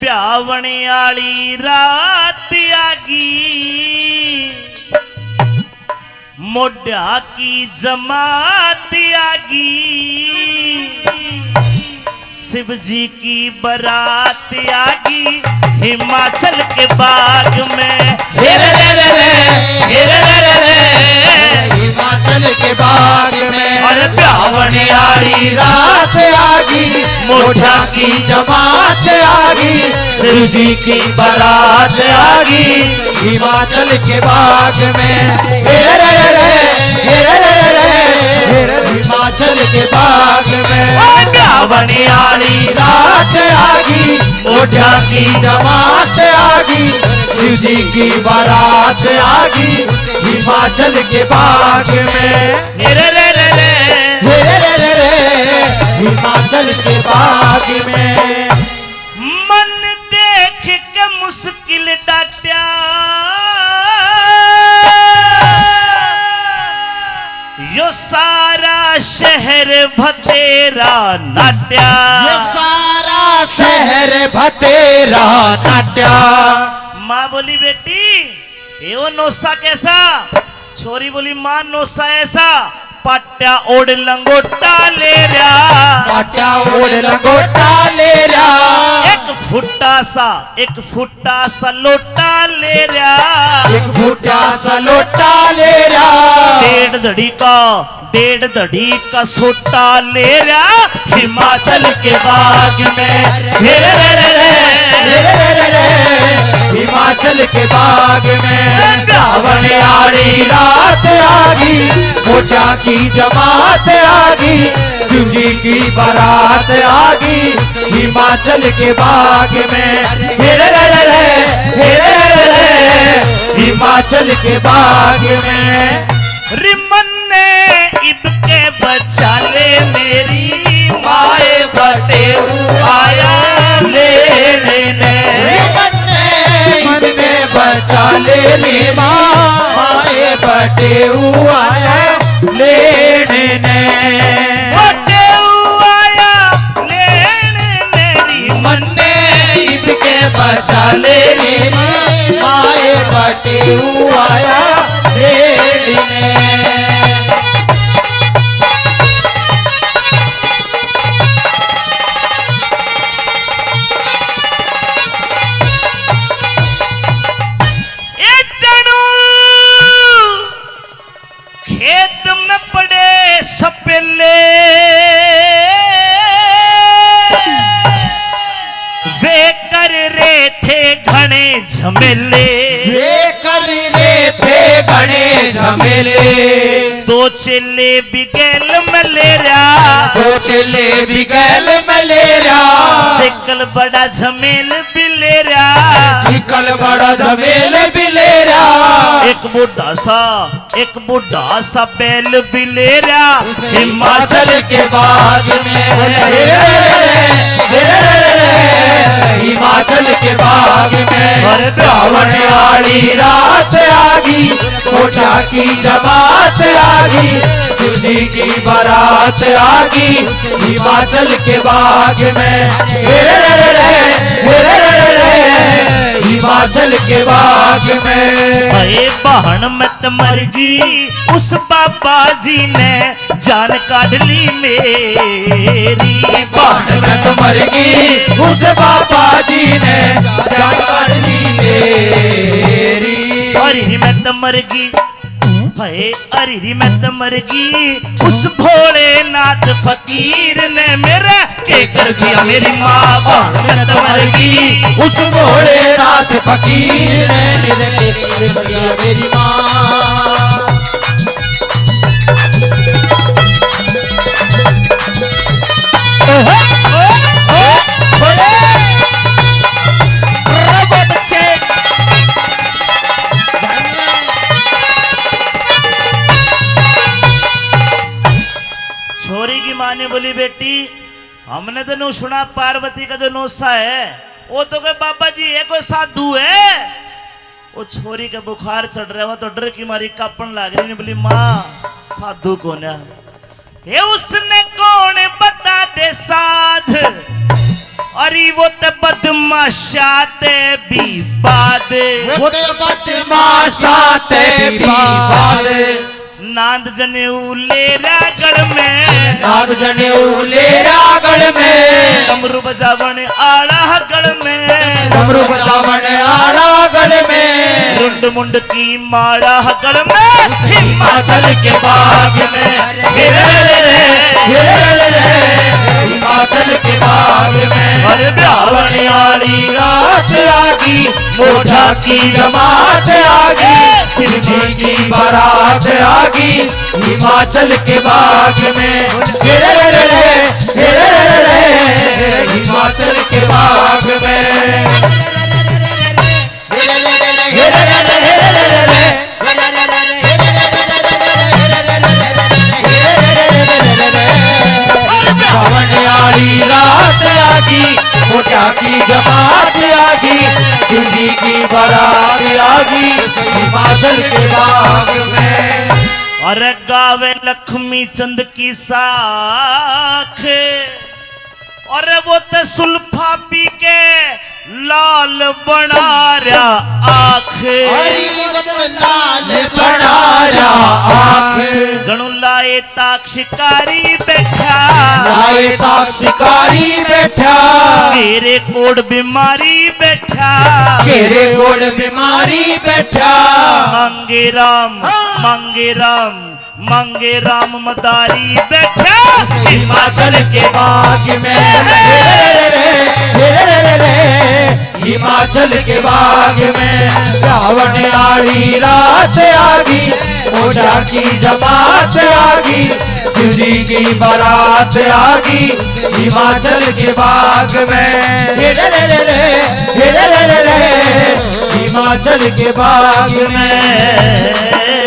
ब्यावने आली रात आगी मोढ़ा की जमात आगी शिव जी की बारात आगी हिमाचल के बाग में हिमाचल के बाग में और ब्यावने आली रात आगी मोढ़ा की जमात आगी शिव जी की बारात आगी हिमाचल के बाग में हिमाचल के बाग में ब्यावने आली रात आगी मोढ़ा की जमात आगी शिव जी की बारात आगी हिमाचल के बाग में हिमाचल के बाग में मन देख के मुश्किल डांटा यो सारा शहर भतेरा नाट्या ये सारा शहर भतेरा नाट्या। माँ बोली बेटी ये वो नोसा कैसा छोरी बोली माँ नोसा ऐसा पाट्या ओढ़ लंगोटा ले रहा पाट्या ओढ़ लंगोटा ले रहा एक फुट्टा सा लोटा ले रहा एक फुटा सा लोटा ले रहा डेढ़ धड़ी का सोटा ले रहा हिमाचल के बाग में हिमाचल के बाग में ब्यावने आली रात आगी मोढ़ा की जमात आगी शिव जी की बारात आगी हिमाचल के बाग में हिमाचल के बाग में रिमन ने इब के बचा ले मेरी माए बटे आया लेने मन में बचा ले माए बटे आया लेने बटे आया लेने मन में इब के बचा ले माए बटे आया लेने खेत में पड़े सपेले वे कर रहे थे घने झमेले झमेले दो चेले बिगैल में ले रहा दो चेले बिगैल में ले रहा सिकल बड़ा झमेल भी ले रहा सिकल बड़ा झमेल भी ले रहा एक बुढ़ा सा बैल भी ले रहा हिमाचल के बाग में हिमाचल के बाग में ब्यावने आली रात आगी मोढ़ा की जमात आगी शिव जी की बारात आगी हिमाचल के बाग में हिमाचल के बाग में अरे बहन मत मरगी उस बाबा जी ने जान काढ़ ली मेरी बहन मत मरगी उस बाबा जी ने जान काढ़ ली मेरी अरे मैं तो मरगी है अरे मैं तो मरगी उस भोलेनाथ फकीर ने मेरा के कर दिया मेरी माँ बहन मैं तो मरगी उस भोलेनाथ फकीर ने मेरे कर दिया मेरी माँ छोरी की माँ ने बोली बेटी हमने तो नो सुना पार्वती का जो नोसा है वो तो कोई बाबा जी है कोई साधु है। वो छोरी का बुखार चढ़ रहा तो डर की मारी कापन लाग रही। बोली माँ साधु कौन है? ये उसने कौन बता दे साध अरे वो ते बदमाशाते भी बाद वो ते बदमाशाते भी बाद नांद जनेऊ लेरा गढ़ में नाद जनेऊ लेरा गढ़ में डमरू बजावन आड़ा गढ़ में डमरू बजावन आड़ा गढ़ में रुंड मुंड की माड़ा गढ़ में हिमाचल के बाग में हिमाचल के बाग में हर ब्यावन वाली रात आगी मोढ़ा की जमात आगी शिव जी की बारात आगी हिमाचल के बाग में हिमाचल के बाग में वाली रात आगी मोटा की जमात आगी शिव जी की बारात आगी हिमाचल के बाग में अरे गावे लक्ष्मी चंद की साख और वो ते सुल्फा पी के लाल बना रहा आँख लाल बना रहा आँख जणू लाए ताक शिकारी बैठा लाए ताक शिकारी बैठा घेरे कोड बीमारी बैठा घेरे कोड बीमारी बैठा मंगे राम मंगे राम मंगे राम मदारी बैठा हिमाचल के बाग में हिमाचल के बाग में रावण आड़ी रात आगी मोटा की जमात आगी शिव जी की बारात आगी हिमाचल के बाग में हिमाचल के बाग में